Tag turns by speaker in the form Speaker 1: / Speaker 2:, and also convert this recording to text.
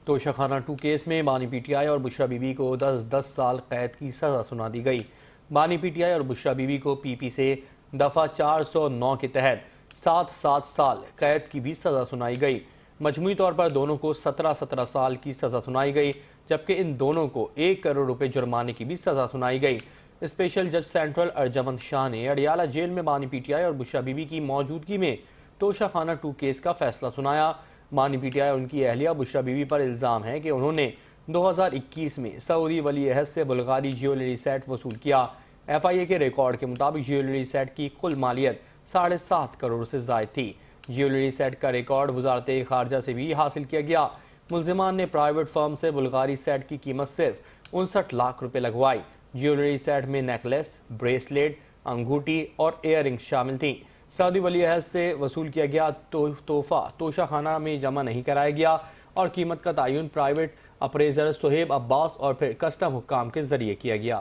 Speaker 1: Toshakhana 2 case में बानी PTI और बुशरा बीबी को 10-10 साल कैद की सजा सुना दी गई। बानी पीटीआई और बुशरा बीबी को पीपी से दफ़ा 409 के तहत 7-7 साल कैद की भी सजा सुनाई गई। मजमूई तौर पर दोनों को 17-17 साल की सजा सुनाई गई, जबकि इन दोनों को 1 करोड़ रुपए जुर्माने की भी सजा सुनाई गई। स्पेशल जज सेंट्रल अर्जमंद शाह ने अडियाला जेल में बानी पीटीआई और बुशरा बीबी की मौजूदगी में तोशाखाना 2 केस का फैसला सुनाया। बानी पीटीआई और उनकी अहलिया बुशरा बीबी पर इल्ज़ाम है कि उन्होंने 2021 में सऊदी वली अहद से बुल्गारी ज्वेलरी सेट वसूल किया। FIA के रिकॉर्ड के मुताबिक ज्वेलरी सेट की कुल मालियत 7.5 करोड़ से ज़ायद थी। ज्वेलरी सेट का रिकॉर्ड वजारत खारजा से भी हासिल किया गया। मुल्जिमान ने प्राइवेट फर्म से बुल्गारी सेट की कीमत सिर्फ 59 लाख रुपए लगवाई। ज्वेलरी सेट में नेकलेस, ब्रेसलेट, अंगूठी और इयररिंग शामिल थी। सऊदी वली अहद से वसूल किया गया तोहफा तोशाखाना में जमा नहीं कराया गया और कीमत का तयन प्राइवेट अप्रेजर सुहेब अब्बास और फिर कस्टम हुक्काम के जरिए किया गया।